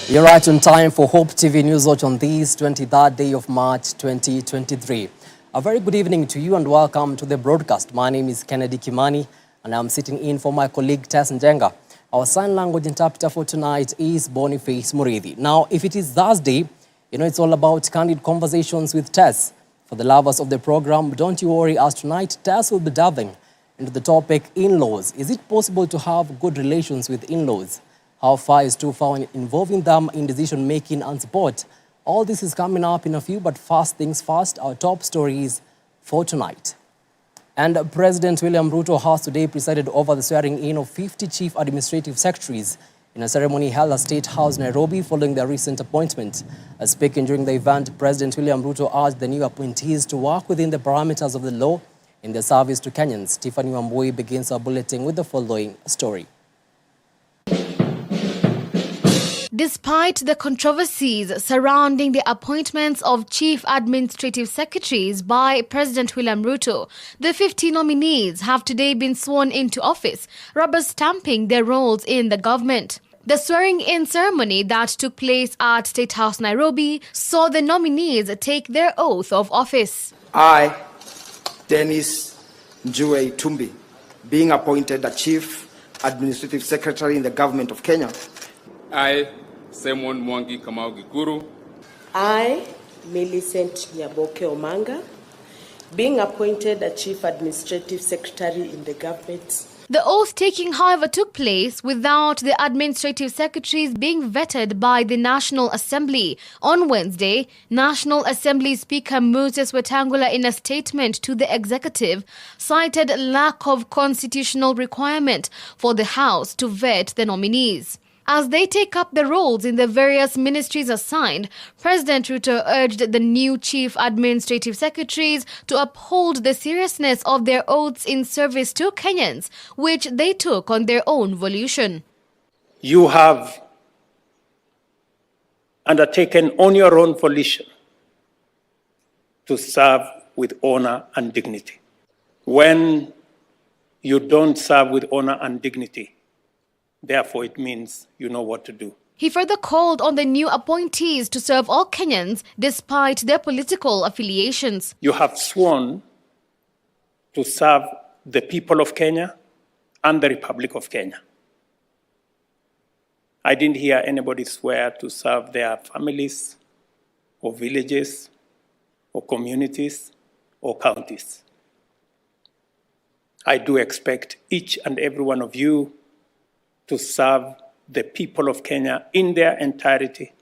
You're right on time for Hope TV Newswatch on this 23rd day of March 2023. A very good evening to you and welcome to the broadcast. My name is Ken Kimani and I'm sitting in for my colleague Tess Njenga. Our sign language interpreter for tonight is Boniface Murithi. Now, if it is Thursday, it's all about Candid Conversations with Tess. For the lovers of the program, don't you worry, as tonight Tess will be delving into the topic in-laws. Is it possible to have good relations with in-laws? How far is too far in involving them in decision-making and support? All this is coming up in a few, but first things first, our top stories for tonight. And President William Ruto has today presided over the swearing-in of 50 chief administrative secretaries in a ceremony held at State House, Nairobi, following their recent appointment. Speaking during the event, President William Ruto urged the new appointees to work within the parameters of the law in their service to Kenyans. Tiffany Wambui begins our bulletin with the following story. Despite the controversies surrounding the appointments of chief administrative secretaries by President William Ruto, the 50 nominees have today been sworn into office, rubber-stamping their roles in the government. The swearing-in ceremony that took place at State House, Nairobi, saw the nominees take their oath of office. I, Dennis Njue Tumbi, being appointed the Chief Administrative Secretary in the Government of Kenya. I, Simon Mwangi Kamau Gikuru. I, Millicent Nyaboke Omanga, being appointed the Chief Administrative Secretary in the government. The oath-taking, however, took place without the administrative secretaries being vetted by the National Assembly. On Wednesday, National Assembly Speaker Moses Wetangula, in a statement to the executive, cited lack of constitutional requirement for the House to vet the nominees. As they take up the roles in the various ministries assigned, President Ruto urged the new chief administrative secretaries to uphold the seriousness of their oaths in service to Kenyans, which they took on their own volition. You have undertaken on your own volition to serve with honor and dignity. When you don't serve with honor and dignity, therefore, it means you know what to do. He further called on the new appointees to serve all Kenyans despite their political affiliations. You have sworn to serve the people of Kenya and the Republic of Kenya. I didn't hear anybody swear to serve their families or villages or communities or counties. I do expect each and every one of you to serve the people of Kenya in their entirety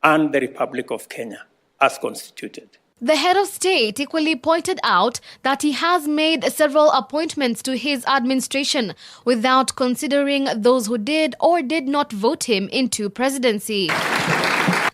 and the Republic of Kenya as constituted. The head of state equally pointed out that he has made several appointments to his administration without considering those who did or did not vote him into presidency.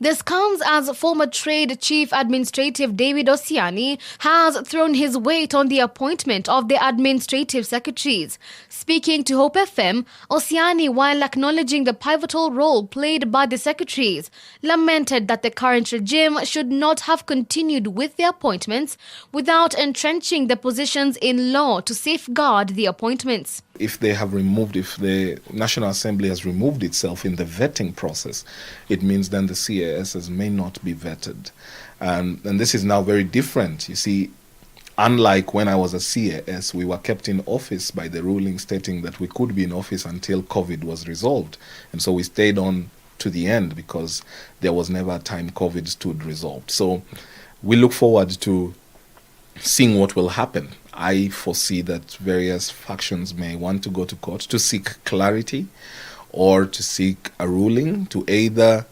This comes as former Trade Chief Administrative David Osiani has thrown his weight on the appointment of the administrative secretaries. Speaking to Hope FM, Osiani, while acknowledging the pivotal role played by the secretaries, lamented that the current regime should not have continued with the appointments without entrenching the positions in law to safeguard the appointments. If the National Assembly has removed itself in the vetting process, it means then the CASs may not be vetted. And this is now very different. You see, unlike when I was a CAS, we were kept in office by the ruling stating that we could be in office until COVID was resolved. And so we stayed on to the end because there was never a time COVID stood resolved. So we look forward to seeing what will happen. I foresee that various factions may want to go to court to seek clarity or to seek a ruling to either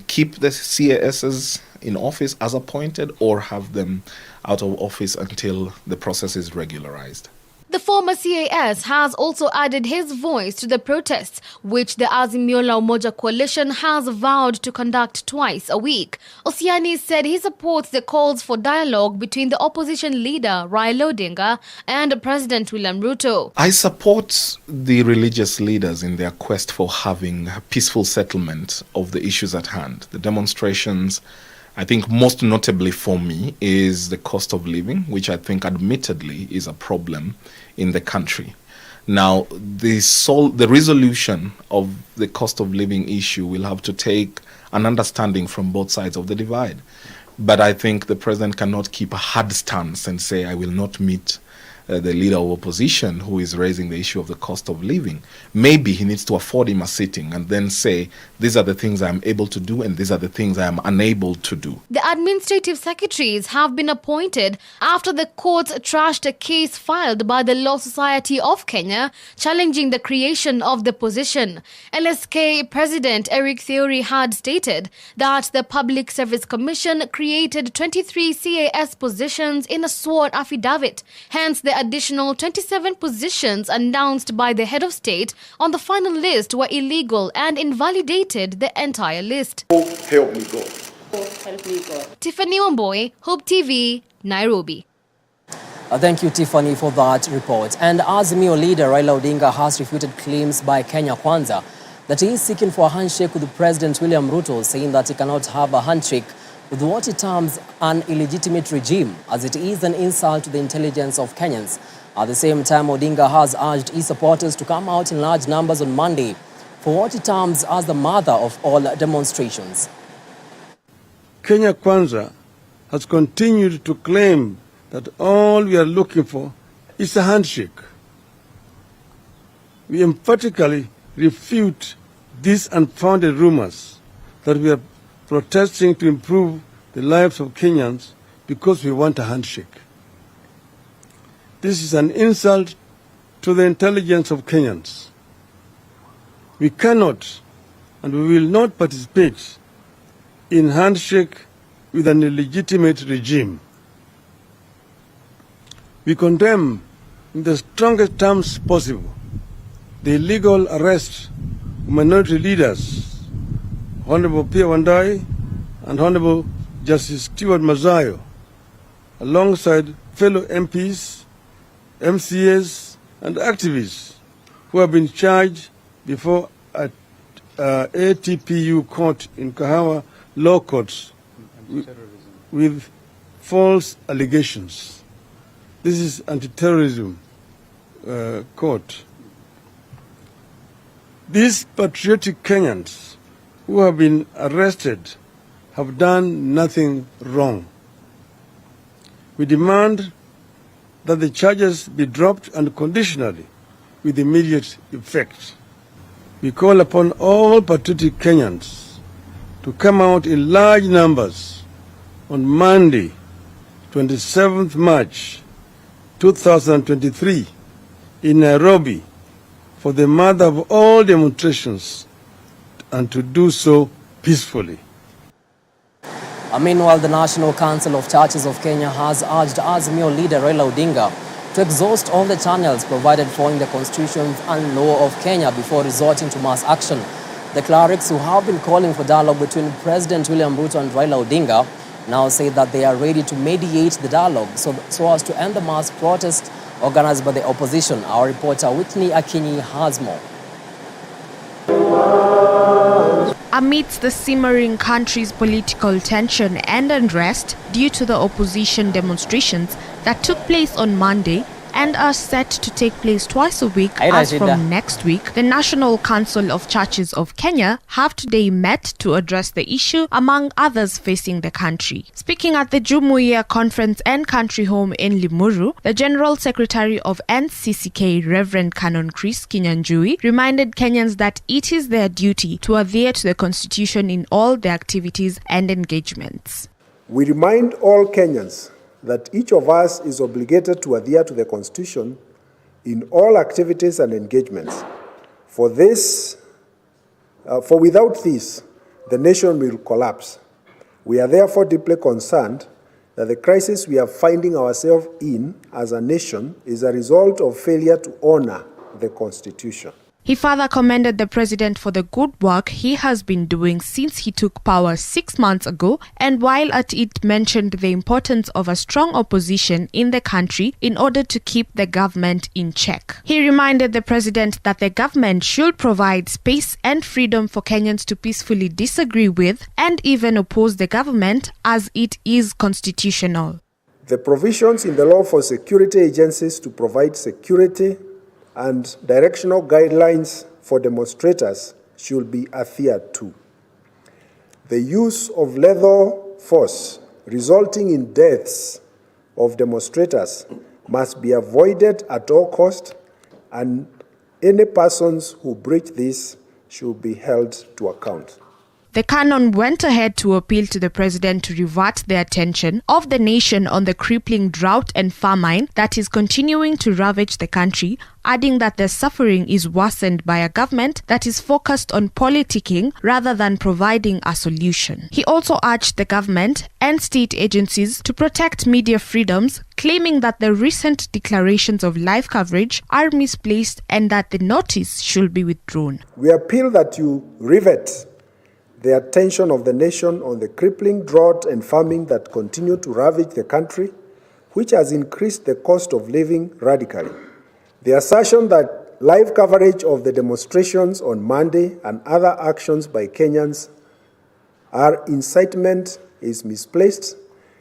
keep the CASs in office as appointed or have them out of office until the process is regularized. The former CAS has also added his voice to the protests, which the Azimio la Umoja coalition has vowed to conduct twice a week. Osiani said he supports the calls for dialogue between the opposition leader Raila Odinga and President William Ruto. I support the religious leaders in their quest for having a peaceful settlement of the issues at hand. The demonstrations, I think most notably for me, is the cost of living, which I think admittedly is a problem in the country. Now, the resolution of the cost of living issue will have to take an understanding from both sides of the divide. But I think the president cannot keep a hard stance and say, I will not meet the leader of opposition who is raising the issue of the cost of living. Maybe he needs to afford him a sitting and then say, these are the things I am able to do and these are the things I am unable to do. The administrative secretaries have been appointed after the courts trashed a case filed by the Law Society of Kenya challenging the creation of the position. LSK President Eric Theory had stated that the Public Service Commission created 23 CAS positions in a sworn affidavit. Hence, the additional 27 positions announced by the head of state on the final list were illegal and invalidated the entire list. Help me God. Help me God. Tiffany Wamboy, Hope TV, Nairobi. Thank you, Tiffany, for that report. And Azimio leader Raila Odinga has refuted claims by Kenya Kwanza that he is seeking for a handshake with President William Ruto, saying that he cannot have a handshake with what he terms an illegitimate regime, as it is an insult to the intelligence of Kenyans. At the same time, Odinga has urged his supporters to come out in large numbers on Monday for what he terms as the mother of all demonstrations. Kenya Kwanza has continued to claim that all we are looking for is a handshake. We emphatically refute these unfounded rumors that we are protesting to improve the lives of Kenyans because we want a handshake. This is an insult to the intelligence of Kenyans. We cannot and we will not participate in handshake with an illegitimate regime. We condemn in the strongest terms possible the illegal arrest of minority leaders, Honorable Pia Wandai and Honorable Justice Stewart Mazayo, alongside fellow MPs, MCAs, and activists who have been charged before a ATPU court in Kahawa law courts with false allegations. This is anti-terrorism court. These patriotic Kenyans who have been arrested have done nothing wrong. We demand that the charges be dropped unconditionally with immediate effect. We call upon all patriotic Kenyans to come out in large numbers on Monday, 27th March 2023 in Nairobi for the mother of all demonstrations, and to do so peacefully. Meanwhile, the National Council of Churches of Kenya has urged Azimio leader Raila Odinga to exhaust all the channels provided following the Constitution and law of Kenya before resorting to mass action. The clerics who have been calling for dialogue between President William Ruto and Raila Odinga now say that they are ready to mediate the dialogue so as to end the mass protest organized by the opposition. Our reporter Whitney Akinyi has more. Amidst the simmering country's political tension and unrest due to the opposition demonstrations that took place on Monday and are set to take place twice a week as from next week, the National Council of Churches of Kenya have today met to address the issue, among others facing the country. Speaking at the Jumuiya Conference and Country Home in Limuru, the General Secretary of NCCK, Reverend Canon Chris Kinyanjui, reminded Kenyans that it is their duty to adhere to the Constitution in all their activities and engagements. We remind all Kenyans that each of us is obligated to adhere to the Constitution in all activities and engagements. For without this, the nation will collapse. We are therefore deeply concerned that the crisis we are finding ourselves in as a nation is a result of failure to honor the Constitution. He further commended the president for the good work he has been doing since he took power 6 months ago, and while at it mentioned the importance of a strong opposition in the country in order to keep the government in check. He reminded the president that the government should provide space and freedom for Kenyans to peacefully disagree with and even oppose the government, as it is constitutional. The provisions in the law for security agencies to provide security and directional guidelines for demonstrators should be adhered to. The use of lethal force resulting in deaths of demonstrators must be avoided at all costs, and any persons who breach this should be held to account. The canon went ahead to appeal to the president to revert the attention of the nation on the crippling drought and famine that is continuing to ravage the country, adding that the suffering is worsened by a government that is focused on politicking rather than providing a solution. He also urged the government and state agencies to protect media freedoms, claiming that the recent declarations of live coverage are misplaced and that the notice should be withdrawn. We appeal that you rivet the attention of the nation on the crippling drought and famine that continue to ravage the country, which has increased the cost of living radically. The assertion that live coverage of the demonstrations on Monday and other actions by Kenyans are incitement is misplaced,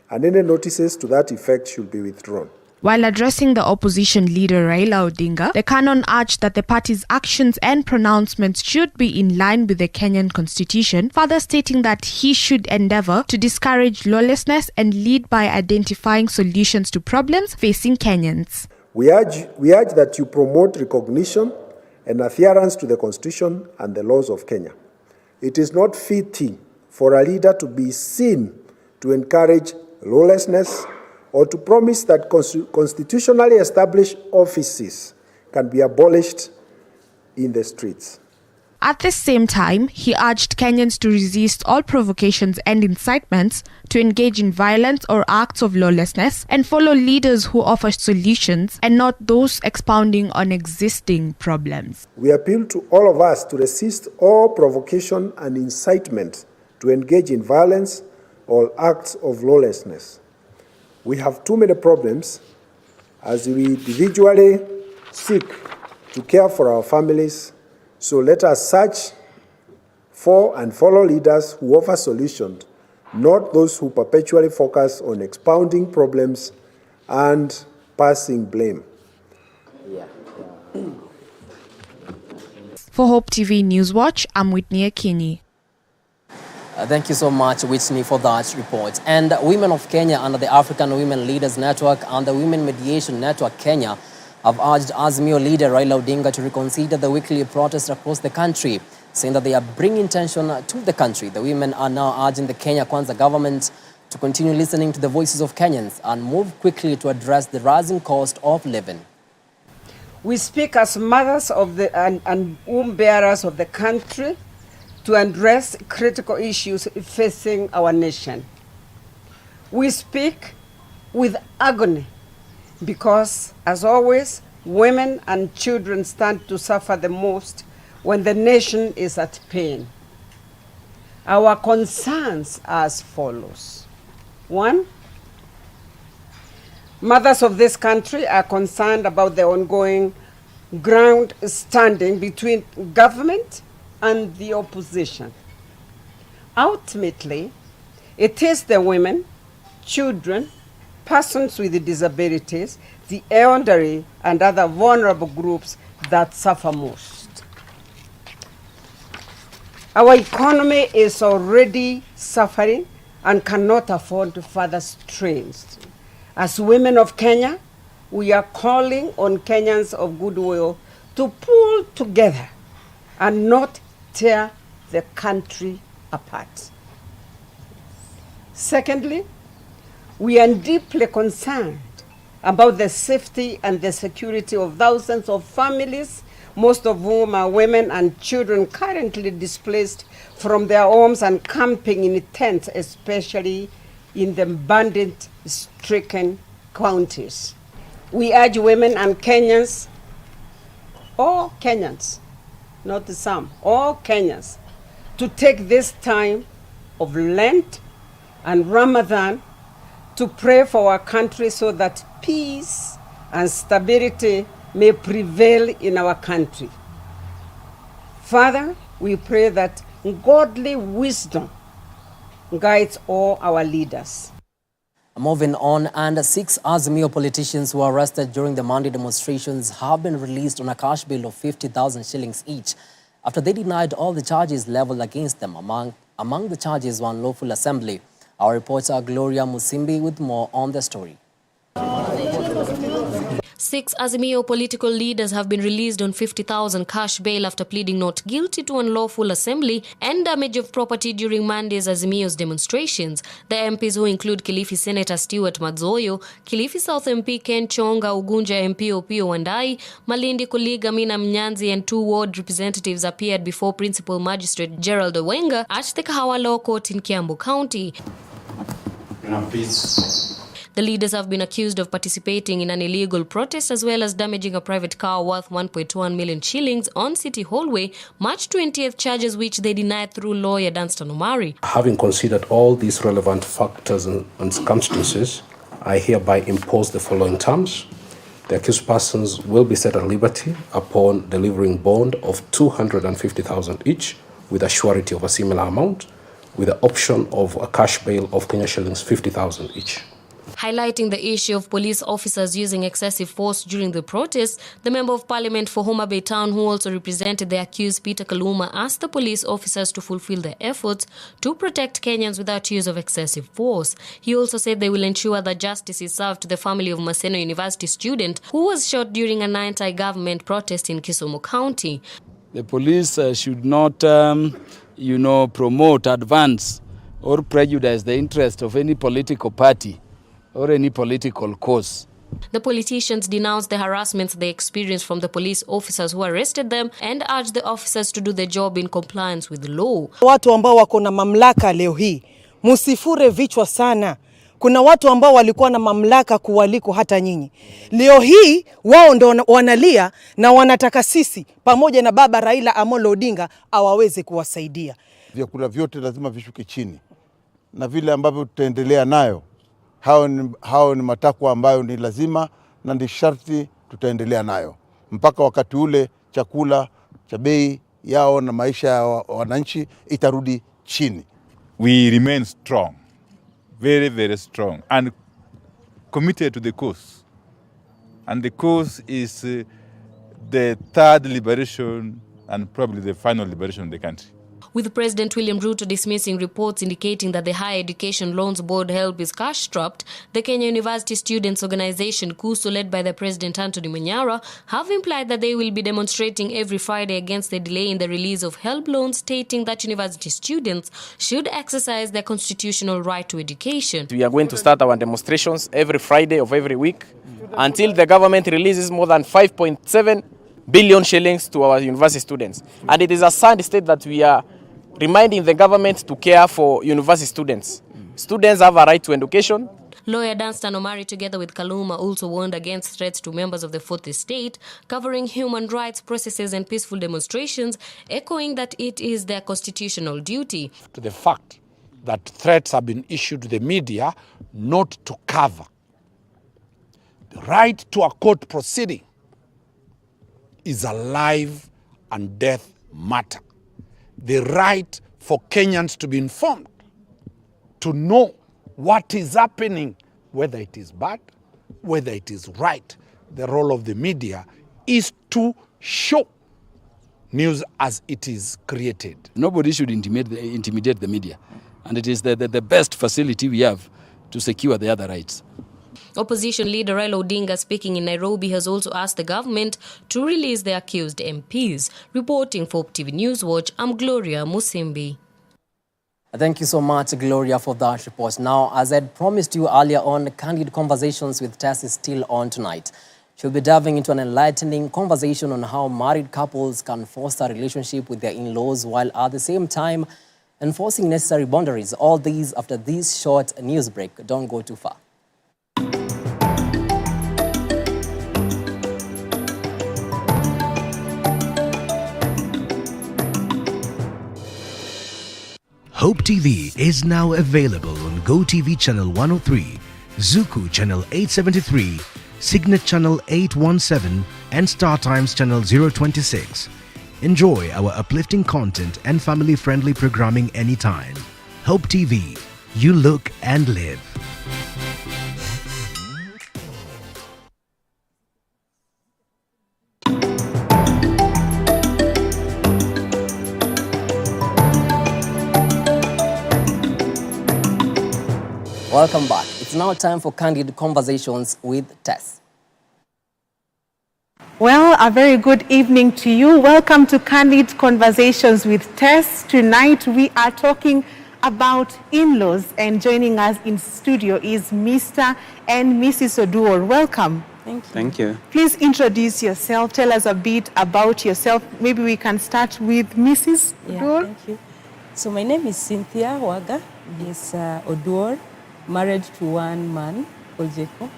and any notices to that effect should be withdrawn. While addressing the opposition leader Raila Odinga, the canon urged that the party's actions and pronouncements should be in line with the Kenyan constitution, further stating that he should endeavor to discourage lawlessness and lead by identifying solutions to problems facing Kenyans. We urge that you promote recognition and adherence to the constitution and the laws of Kenya. It is not fitting for a leader to be seen to encourage lawlessness or to promise that constitutionally established offices can be abolished in the streets. At the same time, he urged Kenyans to resist all provocations and incitements, to engage in violence or acts of lawlessness, and follow leaders who offer solutions and not those expounding on existing problems. We appeal to all of us to resist all provocation and incitement to engage in violence or acts of lawlessness. We have too many problems as we individually seek to care for our families, so let us search for and follow leaders who offer solutions, not those who perpetually focus on expounding problems and passing blame. For Hope TV Newswatch, I'm Whitney Akinyi. Thank you so much, Whitney, for that report. And women of Kenya under the African Women Leaders Network and the Women Mediation Network Kenya have urged Azimio leader Raila Odinga to reconsider the weekly protests across the country, saying that they are bringing tension to the country. The women are now urging the Kenya Kwanza government to continue listening to the voices of Kenyans and move quickly to address the rising cost of living. We speak as mothers of and womb bearers of the country to address critical issues facing our nation. We speak with agony because, as always, women and children stand to suffer the most when the nation is at pain. Our concerns are as follows. 1, mothers of this country are concerned about the ongoing ground standing between government and the opposition. Ultimately, it is the women, children, persons with disabilities, the elderly, and other vulnerable groups that suffer most. Our economy is already suffering and cannot afford further strains. As women of Kenya, we are calling on Kenyans of goodwill to pull together and not tear the country apart. Secondly, we are deeply concerned about the safety and the security of thousands of families, most of whom are women and children currently displaced from their homes and camping in tents, especially in the bandit-stricken counties. We urge women and Kenyans, all Kenyans, not some, all Kenyans, to take this time of Lent and Ramadan to pray for our country so that peace and stability may prevail in our country. Father, we pray that godly wisdom guides all our leaders. Moving on, and 6 Azimio politicians who were arrested during the Monday demonstrations have been released on a cash bail of 50,000 shillings each after they denied all the charges leveled against them. Among the charges were unlawful assembly. Our reporter Gloria Musimbi with more on the story. 6 Azimio political leaders have been released on 50,000 cash bail after pleading not guilty to unlawful assembly and damage of property during Monday's Azimio's demonstrations. The MPs, who include Kilifi Senator Stewart Madzoyo, Kilifi South MP Ken Chonga, Ugunja MP Opio Wandai, Malindi colleague Amina Mnyanzi, and 2 ward representatives appeared before Principal Magistrate Gerald Owenga at the Kahawa Law Court in Kiambu County. The leaders have been accused of participating in an illegal protest as well as damaging a private car worth 1.1 million shillings on City Hallway, March 20th, charges which they denied through lawyer Danstan Omari. Having considered all these relevant factors and circumstances, I hereby impose the following terms. The accused persons will be set at liberty upon delivering bond of 250,000 each with a surety of a similar amount, with the option of a cash bail of Kenya shillings 50,000 each. Highlighting the issue of police officers using excessive force during the protests, the Member of Parliament for Homa Bay Town, who also represented the accused Peter Kaluma, asked the police officers to fulfill their efforts to protect Kenyans without use of excessive force. He also said they will ensure that justice is served to the family of Maseno University student who was shot during an anti-government protest in Kisumu County. The police should not, promote, advance, or prejudice the interest of any political party or any political cause. The politicians denounced the harassments they experienced from the police officers who arrested them and urged the officers to do their job in compliance with the law. Watu ambao wako na mamlaka leo hii, musifure vichwa sana. Kuna watu ambao walikuwa na mamlaka kuwaliko hata nyinyi. Leo hii wao ndo wanalia na wanataka sisi pamoja na baba Raila Amolo Odinga awaweze kuwasaidia. Vyakula vyote lazima vishuke chini. Na vile ambavyo tutaendelea nayo, hao ni matakwa ambayo ni lazima na ni sharti tutaendelea nayo. Mpaka wakati ule chakula cha bei yao na maisha ya wananchi itarudi chini. We remain strong, very, very strong and committed to the cause. And the cause is the third liberation and probably the final liberation of the country. With President William Ruto dismissing reports indicating that the Higher Education Loans Board help is cash-strapped, the Kenya University Students' Organization, KUSO, led by the President Anthony Munyara, have implied that they will be demonstrating every Friday against the delay in the release of help loans, stating that university students should exercise their constitutional right to education. We are going to start our demonstrations every Friday of every week until the government releases more than 5.7 billion shillings to our university students. And it is a sad state that we are reminding the government to care for university students. Students have a right to education. Lawyer Danstan Omari, together with Kaluma, also warned against threats to members of the Fourth Estate, covering human rights processes and peaceful demonstrations, echoing that it is their constitutional duty. To the fact that threats have been issued to the media not to cover the right to a court proceeding is a life and death matter. The right for Kenyans to be informed, to know what is happening, whether it is bad, whether it is right. The role of the media is to show news as it is created. Nobody should intimidate the media, and it is the best facility we have to secure the other rights. Opposition leader Raila Odinga, speaking in Nairobi, has also asked the government to release the accused MPs. Reporting for TV Newswatch, I'm Gloria Musimbi. Thank you so much, Gloria, for that report. Now, as I'd promised you earlier on, Candid Conversations with Tess is still on tonight. She'll be diving into an enlightening conversation on how married couples can foster a relationship with their in-laws while at the same time enforcing necessary boundaries. All these after this short news break. Don't go too far. Hope TV is now available on GoTV Channel 103, Zuku Channel 873, Signet Channel 817 and StarTimes Channel 026. Enjoy our uplifting content and family-friendly programming anytime. Hope TV, you look and live. Welcome back. It's now time for Candid Conversations with Tess. Well, a very good evening to you. Welcome to Candid Conversations with Tess. Tonight we are talking about in-laws, and joining us in studio is Mr. and Mrs. Oduor. Welcome. Thank you. Thank you. Please introduce yourself. Tell us a bit about yourself. Maybe we can start with Mrs. Oduor. Thank you. So my name is Cynthia Waga. Yes, Oduor, married to one man called Jacob.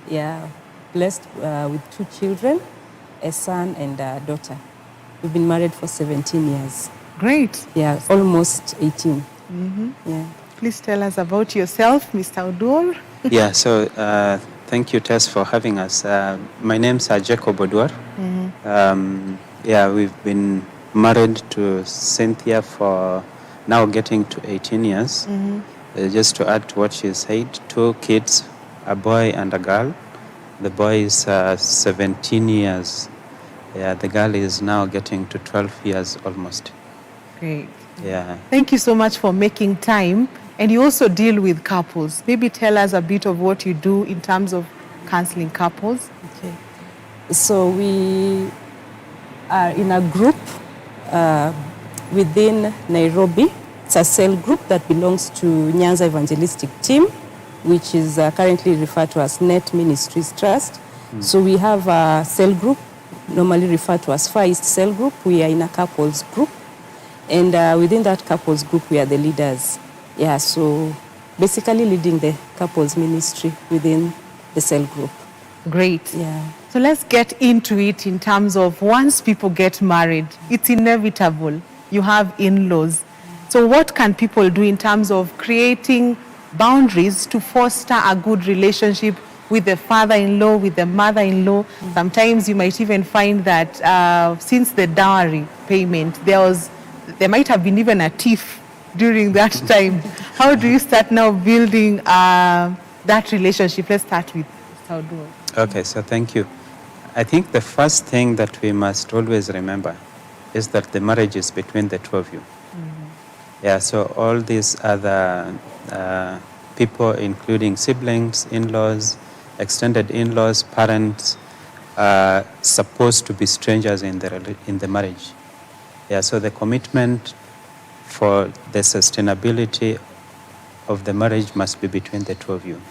Yeah, blessed with 2 children, a son and a daughter. We've been married for 17 years. Great. Yeah, almost 18. Yeah. Please tell us about yourself, Mr. Oduor. Yeah, so thank you, Tess, for having us. My name's Jacob Oduor. Yeah, we've been married to Cynthia for now getting to 18 years. Just to add to what she said, 2 kids, a boy and a girl. The boy is 17 years. Yeah, the girl is now getting to 12 years almost. Great. Yeah. Thank you so much for making time. And you also deal with couples. Maybe tell us a bit of what you do in terms of counseling couples. Okay. So we are in a group within Nairobi. It's a cell group that belongs to Nyanza Evangelistic Team, which is currently referred to as Net Ministries Trust. So we have a cell group, normally referred to as Far East Cell Group. We are in a couples group. And within that couples group, we are the leaders. Yeah, so basically leading the couples ministry within the cell group. Great. Yeah. So let's get into it in terms of once people get married, it's inevitable. You have in-laws. So what can people do in terms of creating boundaries to foster a good relationship with the father-in-law, with the mother-in-law? Sometimes you might even find that since the dowry payment, there might have been even a tiff during that time. How do you start now building that relationship? Let's start with Oduor. Okay, so thank you. I think the first thing that we must always remember is that the marriage is between the 2 of you. Yeah, so all these other people, including siblings, in-laws, extended in-laws, parents, are supposed to be strangers in the marriage. Yeah, so the commitment for the sustainability of the marriage must be between the 2 of you.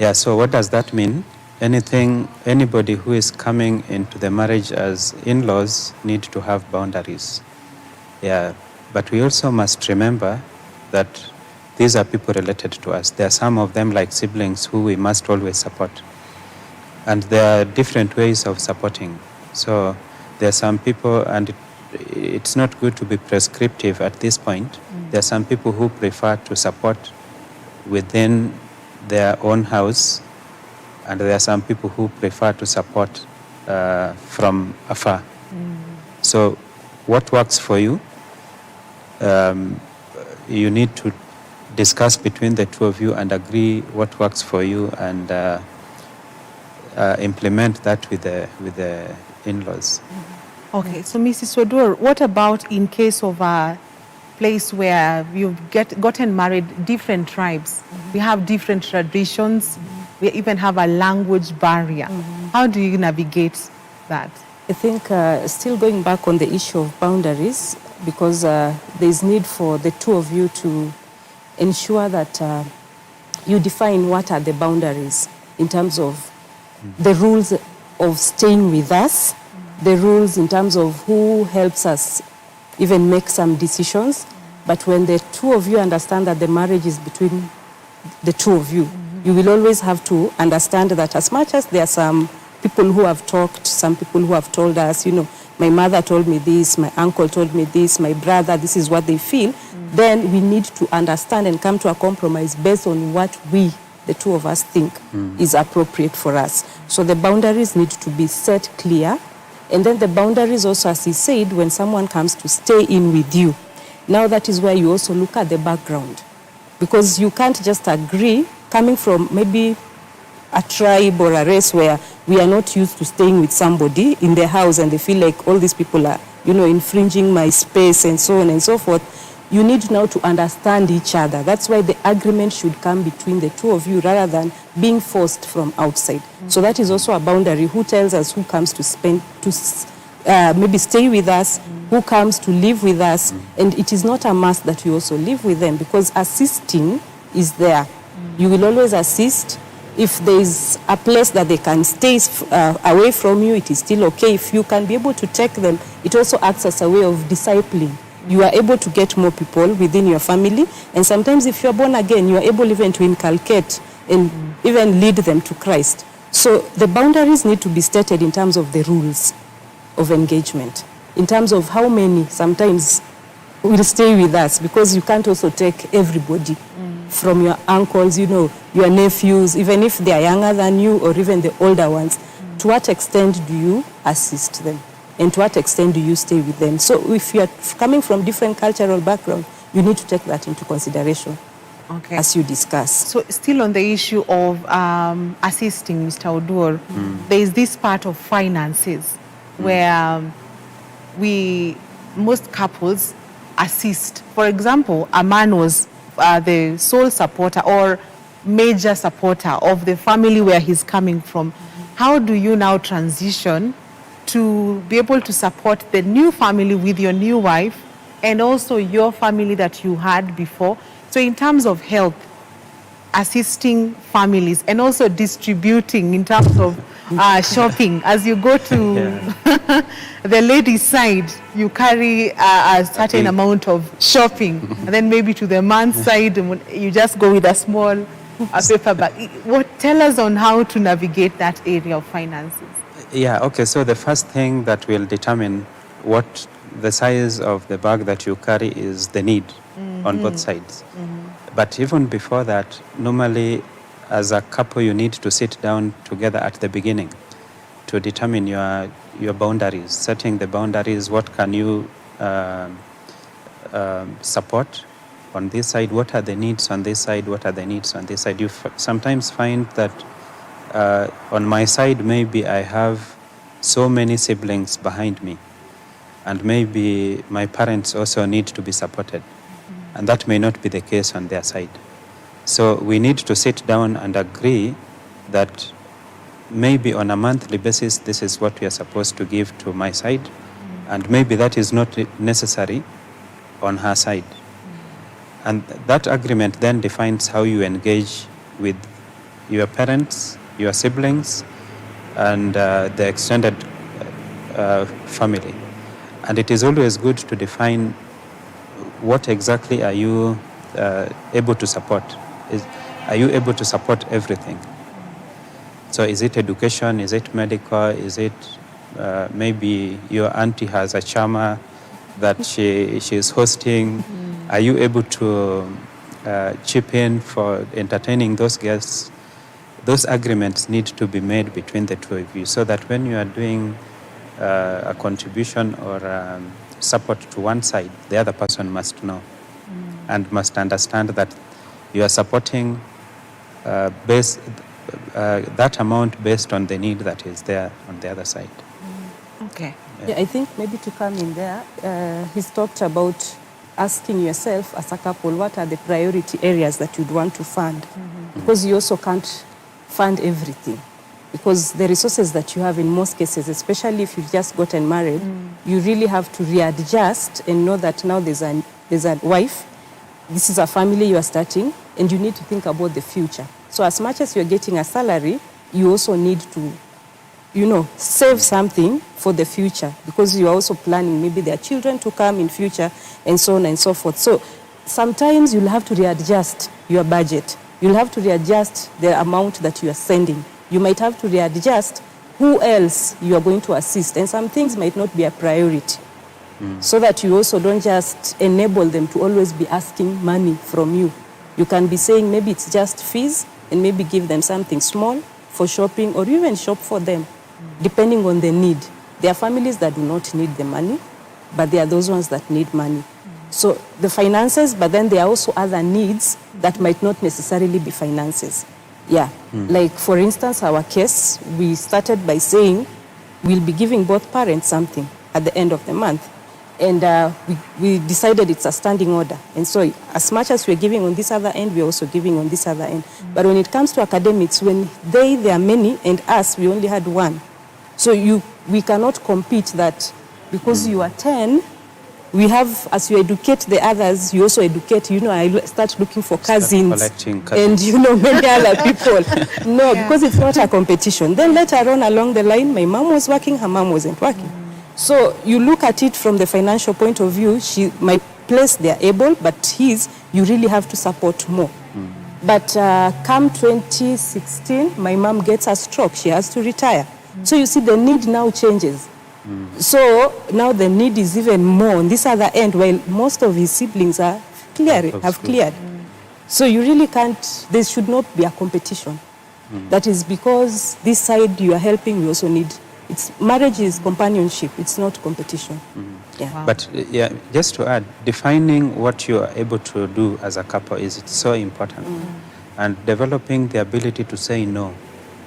Yeah, so what does that mean? Anybody who is coming into the marriage as in-laws need to have boundaries. Yeah, but we also must remember that these are people related to us. There are some of them like siblings who we must always support. And there are different ways of supporting. So there are some people, and it's not good to be prescriptive at this point. There are some people who prefer to support within their own house, and there are some people who prefer to support from afar. So what works for you? You need to discuss between the 2 of you and agree what works for you, and implement that with the in-laws. Okay, so Mrs. Oduor, what about in case of a place where you've gotten married, different tribes? We have different traditions. We even have a language barrier. How do you navigate that? I think still going back on the issue of boundaries, because there's need for the 2 of you to ensure that you define what are the boundaries in terms of the rules of staying with us, the rules in terms of who helps us even make some decisions. But when the 2 of you understand that the marriage is between the 2 of you, you will always have to understand that as much as there are some people who have talked, some people who have told us, my mother told me this, my uncle told me this, my brother, this is what they feel, then we need to understand and come to a compromise based on what we, the 2 of us, think is appropriate for us. So the boundaries need to be set clear. And then the boundaries also, as he said, when someone comes to stay in with you, now that is where you also look at the background. Because you can't just agree, coming from maybe a tribe or a race where we are not used to staying with somebody in their house and they feel like all these people are, infringing my space and so on and so forth. you need now to understand each other. That's why the agreement should come between the two of you rather than being forced from outside. So that is also a boundary. Who tells us who comes to spend, maybe stay with us, who comes to live with us, and it is not a must that you also live with them, because assisting is there. You will always assist. If there is a place that they can stay away from you, it is still okay. If you can be able to take them, it also acts as a way of discipling. You are able to get more people within your family, and sometimes if you are born again, you are able even to inculcate and even lead them to Christ. So the boundaries need to be stated in terms of the rules of engagement, in terms of how many sometimes will stay with us, because you can't also take everybody from your uncles, you know, your nephews, even if they are younger than you or even the older ones. To what extent do you assist them? And to what extent do you stay with them? So if you are coming from different cultural background, you need to take that into consideration as you discuss. So still on the issue of assisting, Mr. Oduor, there is this part of finances where most couples assist. For example, a man was the sole supporter or major supporter of the family where he's coming from. How do you now transition to be able to support the new family with your new wife and also your family that you had before? So in terms of help, assisting families and also distributing in terms of shopping. As you go to the ladies' side, you carry a certain amount of shopping. And then maybe to the man's side, you just go with a small paper bag. Tell us on how to navigate that area of finances. Yeah, okay, so the first thing that will determine what the size of the bag that you carry is the need on both sides. But even before that, normally as a couple you need to sit down together at the beginning to determine your boundaries, setting the boundaries. What can you support on this side? What are the needs on this side? What are the needs on this side? You sometimes find that on my side, maybe I have so many siblings behind me, and maybe my parents also need to be supported, and that may not be the case on their side. So we need to sit down and agree that maybe on a monthly basis, this is what we are supposed to give to my side, and maybe that is not necessary on her side. And that agreement then defines how you engage with your parents, your siblings, and the extended family. And it is always good to define what exactly are you able to support. Are you able to support everything? So is it education, is it medical, is it maybe your auntie has a chama that she is hosting? Are you able to chip in for entertaining those guests? Those agreements need to be made between the two of you, so that when you are doing a contribution or support to one side, the other person must know and must understand that you are supporting that amount based on the need that is there on the other side. Okay. Yeah, I think maybe to come in there, he's talked about asking yourself as a couple, what are the priority areas that you'd want to fund? Because you also can't fund everything. Because the resources that you have in most cases, especially if you've just gotten married, you really have to readjust and know that now there's a wife, this is a family you are starting, and you need to think about the future. So as much as you're getting a salary, you also need to, save something for the future, because you are also planning maybe there are children to come in future and so on and so forth. So sometimes you'll have to readjust your budget. You'll have to readjust the amount that you are sending. You might have to readjust who else you are going to assist, and some things might not be a priority. So that you also don't just enable them to always be asking money from you. You can be saying maybe it's just fees, and maybe give them something small for shopping, or even shop for them, depending on the need. There are families that do not need the money, but there are those ones that need money. So the finances, but then there are also other needs that might not necessarily be finances. Yeah, like for instance, our case, we started by saying we'll be giving both parents something at the end of the month. And we decided it's a standing order. And so as much as we're giving on this other end, we're also giving on this other end. But when it comes to academics, when there are many, and us, we only had one. So we cannot compete that because you are 10, we have, as you educate the others, you also educate, I start looking for cousins and, many other people. No, because it's not a competition. Then later on along the line, my mom was working, her mom wasn't working. So you look at it from the financial point of view, my place, they're able, but you really have to support more. But come 2016, my mom gets a stroke. She has to retire. So you see the need now changes. So now the need is even more on this other end, while most of his siblings have cleared. So you really can't, there should not be a competition. That is because this side you are helping, we also need. Marriage is companionship, it's not competition. Yeah. Wow. But just to add, defining what you are able to do as a couple is so important. And developing the ability to say no,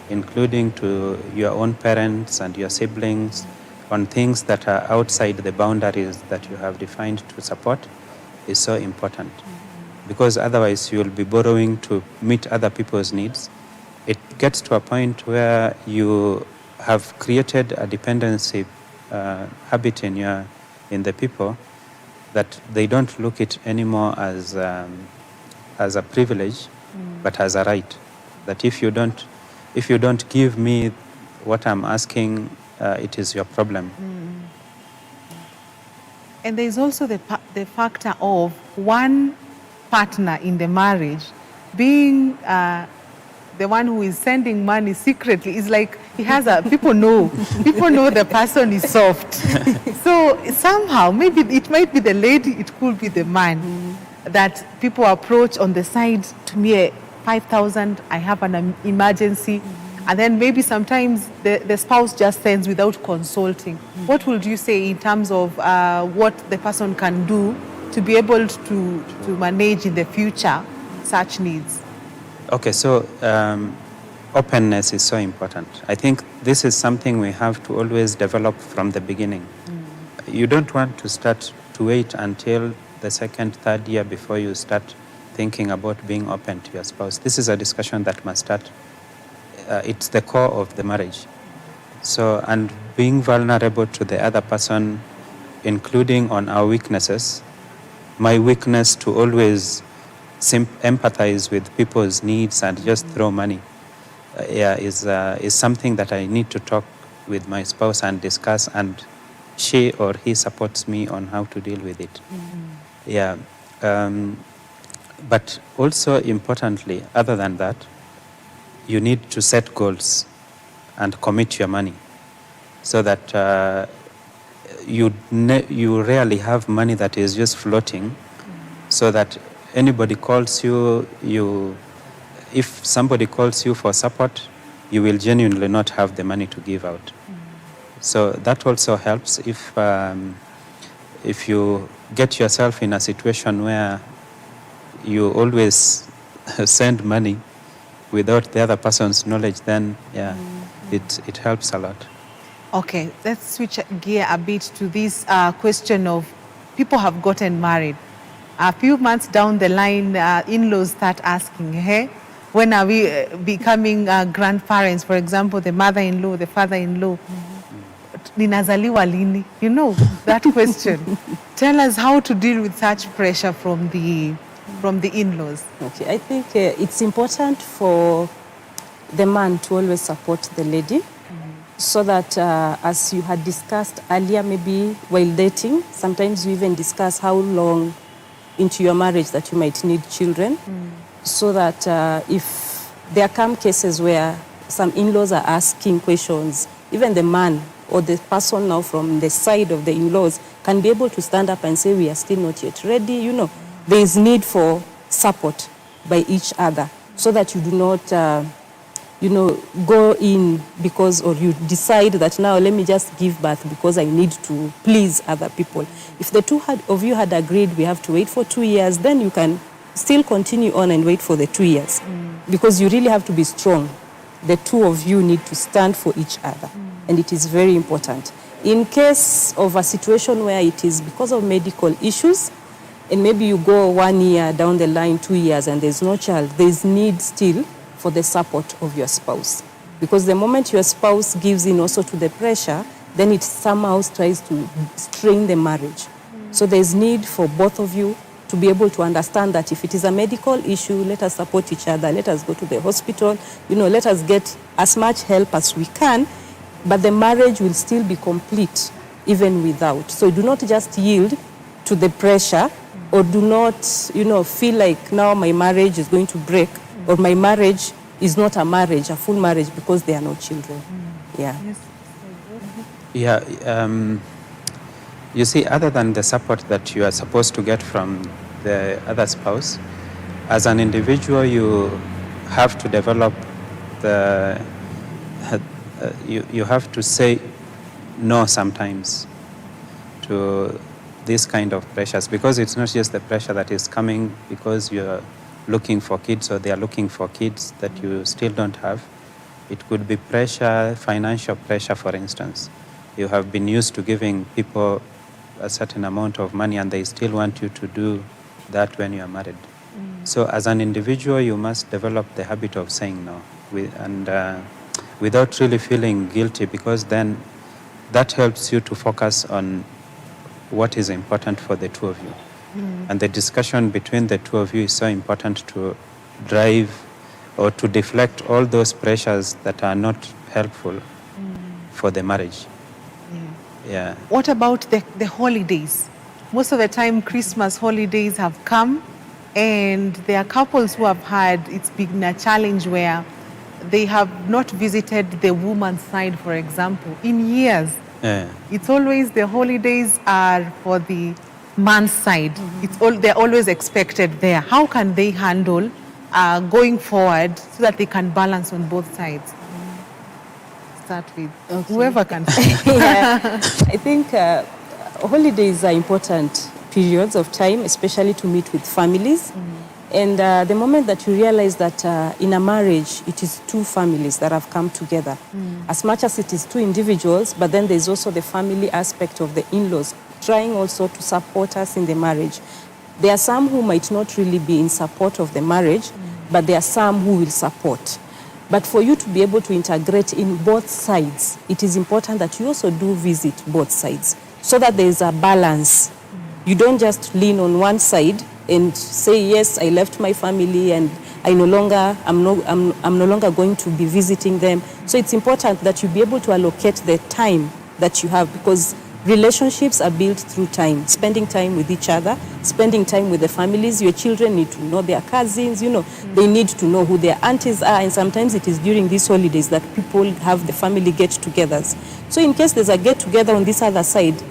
including to your own parents and your siblings on things that are outside the boundaries that you have defined to support is so important. Because otherwise you will be borrowing to meet other people's needs. It gets to a point where you have created a dependency habit in the people that they don't look it anymore as a privilege, but as a right. That if you don't give me what I'm asking, it is your problem. And there is also the factor of one partner in the marriage being the one who is sending money secretly. Is like he has people know the person is soft. So somehow, maybe it might be the lady, it could be the man, that people approach on the side. To me, 5,000, I have an emergency. And then maybe sometimes the spouse just sends without consulting. What would you say in terms of what the person can do to be able to manage in the future such needs? Okay, so openness is so important. I think this is something we have to always develop from the beginning. You don't want to start to wait until the second, third year before you start thinking about being open to your spouse. This is a discussion that must start. It's the core of the marriage. So, and being vulnerable to the other person, including on our weaknesses, my weakness to always empathize with people's needs and just throw money, is something that I need to talk with my spouse and discuss, and she or he supports me on how to deal with it. But also importantly, other than that, you need to set goals and commit your money so that you rarely have money that is just floating, so that anybody calls you, if somebody calls you for support, you will genuinely not have the money to give out. So that also helps if you get yourself in a situation where you always send money without the other person's knowledge, then it helps a lot. Okay, let's switch gear a bit to this question of people have gotten married. A few months down the line, in-laws start asking, hey, when are we becoming grandparents? For example, the mother-in-law, the father-in-law. Ninazaliwa lini? You know, that question. Tell us how to deal with such pressure from the in-laws. Okay, I think it's important for the man to always support the lady, so that as you had discussed earlier, maybe while dating, sometimes you even discuss how long into your marriage that you might need children, so that if there come cases where some in-laws are asking questions, even the man or the person now from the side of the in-laws can be able to stand up and say, we are still not yet ready. You know, there is need for support by each other, so that you do not, go in because, or you decide that now let me just give birth because I need to please other people. If the two of you had agreed we have to wait for 2 years, then you can still continue on and wait for the 2 years, because you really have to be strong. The two of you need to stand for each other, and it is very important. In case of a situation where it is because of medical issues, and maybe you go 1 year down the line, 2 years, and there's no child, there's need still for the support of your spouse. Because the moment your spouse gives in also to the pressure, then it somehow tries to strain the marriage. So there's need for both of you to be able to understand that if it is a medical issue, let us support each other, let us go to the hospital, let us get as much help as we can, but the marriage will still be complete even without. So do not just yield to the pressure, or do not, feel like now my marriage is going to break, or my marriage is not a marriage, a full marriage, because there are no children. Yeah. Yeah. You see, other than the support that you are supposed to get from the other spouse, as an individual, you have to develop you have to say no sometimes to these kind of pressures, because it's not just the pressure that is coming because you're looking for kids or they are looking for kids that you still don't have. It could be pressure, financial pressure, for instance. You have been used to giving people a certain amount of money and they still want you to do that when you are married. So as an individual, you must develop the habit of saying no, without really feeling guilty, because then that helps you to focus on what is important for the two of you. And the discussion between the two of you is so important to drive or to deflect all those pressures that are not helpful for the marriage. Yeah. What about the holidays? Most of the time, Christmas holidays have come, and there are couples who have it's been a challenge where they have not visited the woman's side, for example, in years. Yeah. It's always the holidays are for the man's side. They're always expected there. How can they handle going forward so that they can balance on both sides? Start with whoever can. I think holidays are important periods of time, especially to meet with families. And the moment that you realize that in a marriage, it is two families that have come together. As much as it is two individuals, but then there's also the family aspect of the in-laws, trying also to support us in the marriage. There are some who might not really be in support of the marriage, but there are some who will support. But for you to be able to integrate in both sides, it is important that you also do visit both sides so that there is a balance. You don't just lean on one side and say, yes, I left my family and I'm no longer going to be visiting them. So it's important that you be able to allocate the time that you have, because relationships are built through time, spending time with each other, spending time with the families. Your children need to know their cousins, they need to know who their aunties are, and sometimes it is during these holidays that people have the family get-togethers. So in case there's a get-together on this other side,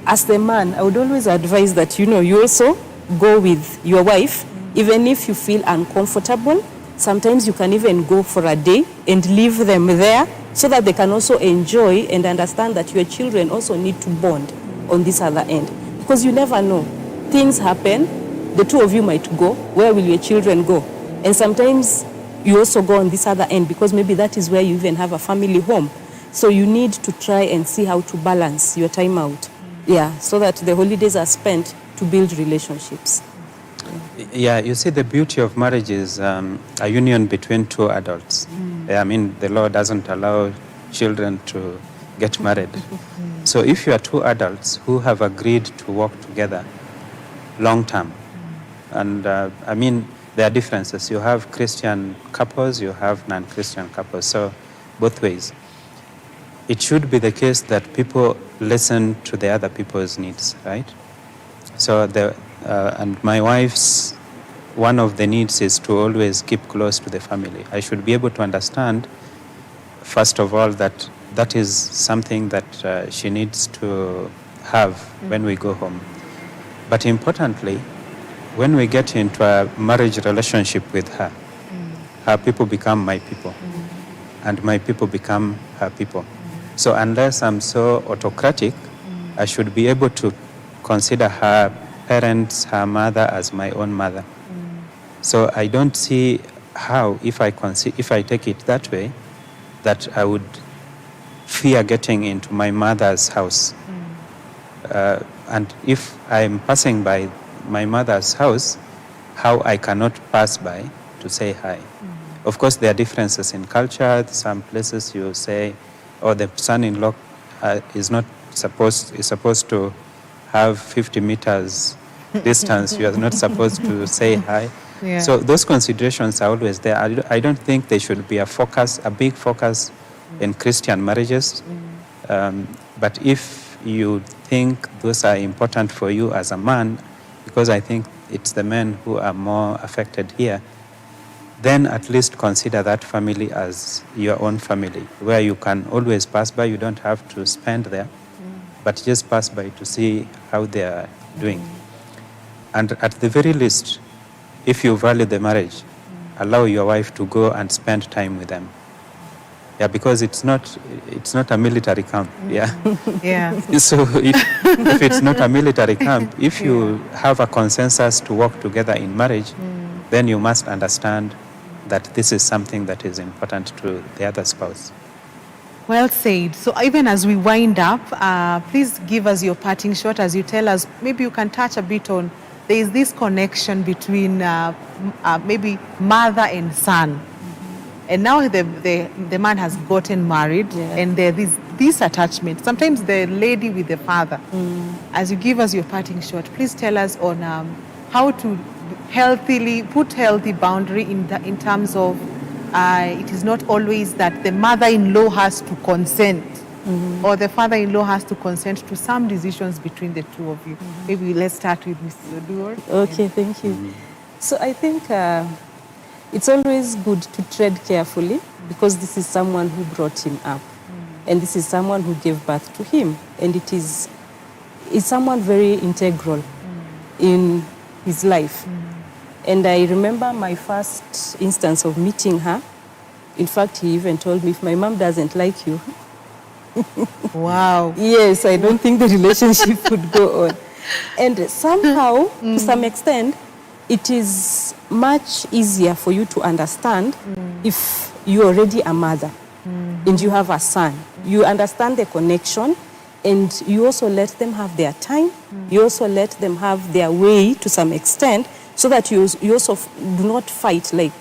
as the man, I would always advise that, you also go with your wife, even if you feel uncomfortable. Sometimes you can even go for a day and leave them there so that they can also enjoy and understand that your children also need to bond on this other end. Because you never know. Things happen, the two of you might go. Where will your children go? And sometimes you also go on this other end because maybe that is where you even have a family home. So you need to try and see how to balance your time out. Yeah, so that the holidays are spent to build relationships. Yeah, you see, the beauty of marriage is a union between two adults. I mean, the law doesn't allow children to get married. So if you are two adults who have agreed to work together long term, and I mean, there are differences. You have Christian couples, you have non-Christian couples, so both ways. It should be the case that people listen to the other people's needs, right? So and my wife's, one of the needs is to always keep close to the family. I should be able to understand, first of all, that is something that she needs to have when we go home. But importantly, when we get into a marriage relationship with her, her people become my people, and my people become her people. So unless I'm so autocratic, I should be able to consider her parents, her mother, as my own mother. So I don't see how, if I take it that way, that I would fear getting into my mother's house. And if I'm passing by my mother's house, how I cannot pass by to say hi. Of course, there are differences in culture. Some places you say, oh, the son-in-law is supposed to have 50 meters distance. You are not supposed to say hi. Yeah. So those considerations are always there. I don't think they should be a big focus in Christian marriages. But if you think those are important for you as a man, because I think it's the men who are more affected here, then at least consider that family as your own family, where you can always pass by. You don't have to spend there, but just pass by to see how they are doing. And at the very least, if you value the marriage, allow your wife to go and spend time with them. Yeah, because it's not a military camp. Yeah. Yeah. So if it's not a military camp, if you have a consensus to work together in marriage, then you must understand that this is something that is important to the other spouse. Well said. So even as we wind up, please give us your parting shot as you tell us, maybe you can touch a bit on, there is this connection between maybe mother and son. And now the man has gotten married, and there is this attachment. Sometimes the lady with the father. As you give us your parting shot, please tell us on how to put healthy boundary in terms of it is not always that the mother-in-law has to consent or the father-in-law has to consent to some decisions between the two of you. Maybe let's start with Mrs. Oduor. Okay, thank you. So I think it's always good to tread carefully because this is someone who brought him up and this is someone who gave birth to him, and it's someone very integral in his life. And I remember my first instance of meeting her. In fact, he even told me, if my mom doesn't like you. Wow. Yes, I don't think the relationship would go on. And somehow, to some extent, it is much easier for you to understand if you're already a mother and you have a son. You understand the connection, and you also let them have their time. You also let them have their way to some extent, so that you also do not fight, like,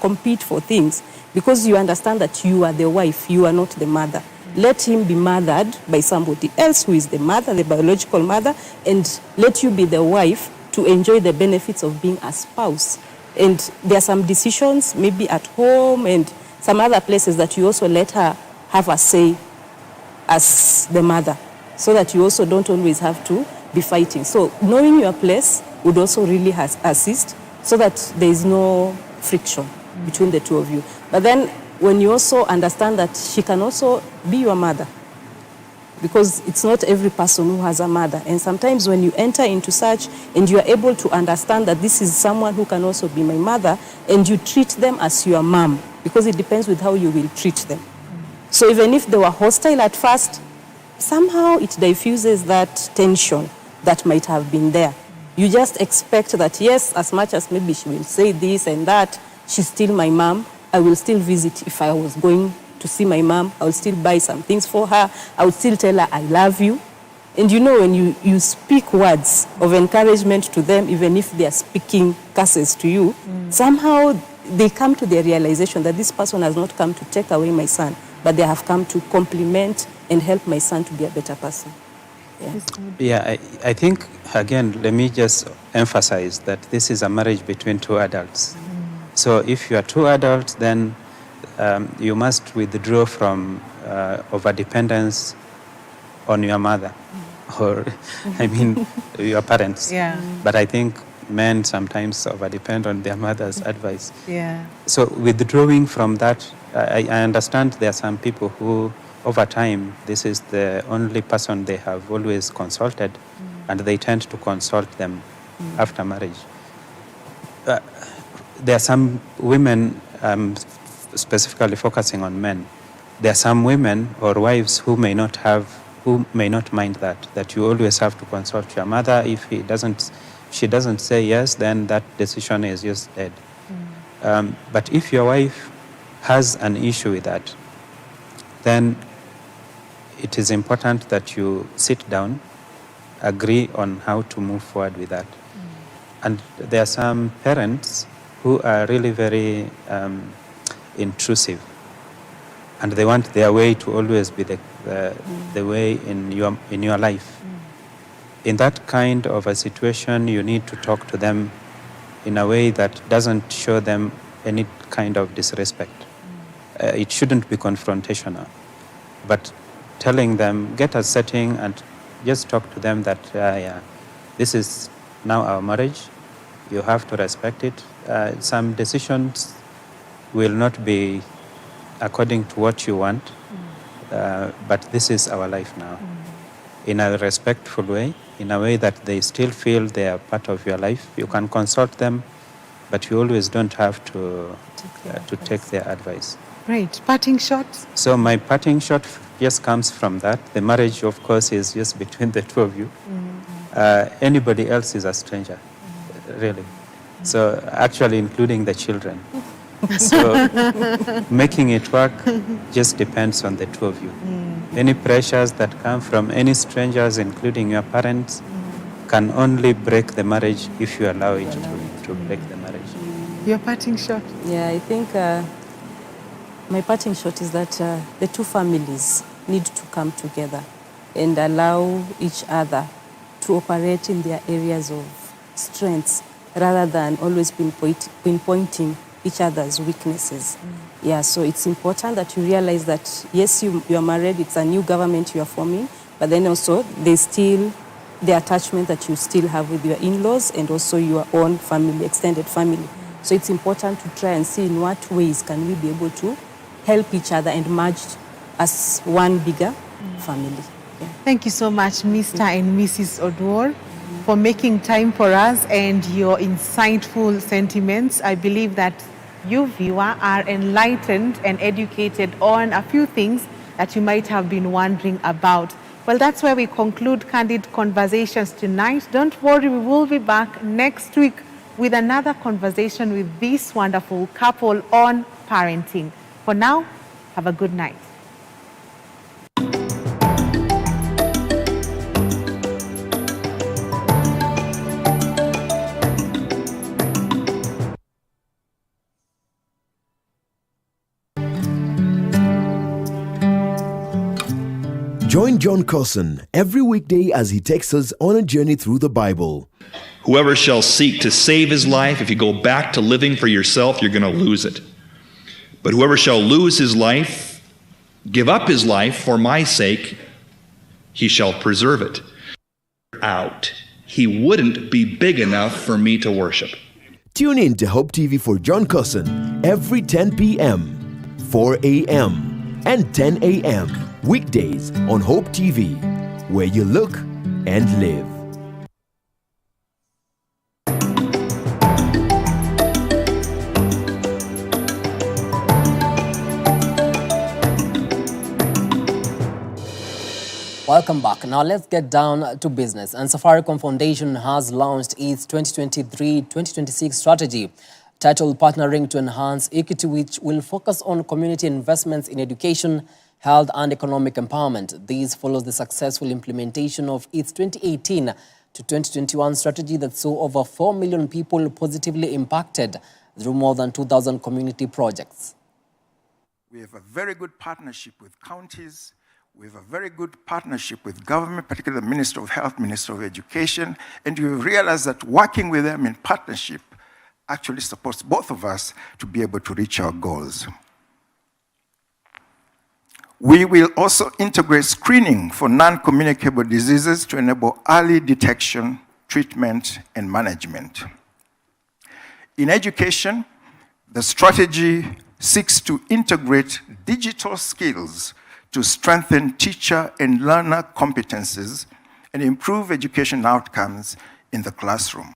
compete for things, because you understand that you are the wife, you are not the mother. Let him be mothered by somebody else who is the mother, the biological mother, and let you be the wife to enjoy the benefits of being a spouse. And there are some decisions, maybe at home and some other places, that you also let her have a say as the mother, so that you also don't always have to be fighting. So knowing your place would also really assist, so that there is no friction between the two of you. But then when you also understand that she can also be your mother, because it's not every person who has a mother. And sometimes when you enter into such and you are able to understand that this is someone who can also be my mother, and you treat them as your mom, because it depends with how you will treat them. So even if they were hostile at first, somehow it diffuses that tension that might have been there. You just expect that, yes, as much as maybe she will say this and that, she's still my mom. I will still visit if I was going to see my mom. I will still buy some things for her. I will still tell her I love you. And when you speak words of encouragement to them, even if they are speaking curses to you, somehow they come to the realization that this person has not come to take away my son, but they have come to compliment and help my son to be a better person. Yeah, I think, again, let me just emphasize that this is a marriage between two adults. So if you are two adults, then you must withdraw from overdependence on your mother, or, your parents. Yeah. But I think men sometimes overdepend on their mother's advice. Yeah. So withdrawing from that, I understand there are some people who, over time, this is the only person they have always consulted, and they tend to consult them after marriage. There are some women, specifically focusing on men, there are some women or wives who may not mind that you always have to consult your mother. If she doesn't say yes, then that decision is just dead. But if your wife has an issue with that, then it is important that you sit down, agree on how to move forward with that. And there are some parents who are really very intrusive, and they want their way to always be the way in your life. In that kind of a situation, you need to talk to them in a way that doesn't show them any kind of disrespect. It shouldn't be confrontational, but telling them, get a setting and just talk to them that, this is now our marriage, you have to respect it. Some decisions will not be according to what you want, but this is our life now. In a respectful way, in a way that they still feel they are part of your life. You can consult them, but you always don't have to take their advice. Great. Parting shot? So my parting shot just comes from that. The marriage, of course, is just between the two of you. Anybody else is a stranger, really. So actually including the children. So making it work just depends on the two of you. Any pressures that come from any strangers, including your parents, can only break the marriage if you allow it to break the marriage. Your parting shot? Yeah, I think my parting shot is that the two families need to come together and allow each other to operate in their areas of strengths rather than always pinpointing each other's weaknesses. Yeah, so it's important that you realize that, yes, you are married, it's a new government you are forming, but then also there's still the attachment that you still have with your in-laws and also your own family, extended family. So it's important to try and see in what ways can we be able to help each other and merge as one bigger family. Yeah. Thank you so much, Mr. and Mrs. Oduor, for making time for us and your insightful sentiments. I believe that you, viewer, are enlightened and educated on a few things that you might have been wondering about. Well, that's where we conclude Candid Conversations tonight. Don't worry, we will be back next week with another conversation with this wonderful couple on parenting. For now, have a good night. Join John Cousin every weekday as he takes us on a journey through the Bible. Whoever shall seek to save his life, if you go back to living for yourself, you're going to lose it. But whoever shall lose his life, give up his life for my sake, he shall preserve it. Out. He wouldn't be big enough for me to worship. Tune in to Hope TV for John Cousin every 10 p.m., 4 a.m., and 10 a.m. weekdays on Hope TV, where you look and live. Welcome back. Now let's get down to business. And Safaricom Foundation has launched its 2023-2026 strategy titled Partnering to Enhance Equity, which will focus on community investments in education, health and economic empowerment. This follows the successful implementation of its 2018 to 2021 strategy that saw over 4 million people positively impacted through more than 2,000 community projects. We have a very good partnership with counties. We have a very good partnership with government, particularly the Minister of Health, Minister of Education, and we realize that working with them in partnership actually supports both of us to be able to reach our goals. We will also integrate screening for non-communicable diseases to enable early detection, treatment, and management. In education, the strategy seeks to integrate digital skills to strengthen teacher and learner competencies and improve education outcomes in the classroom.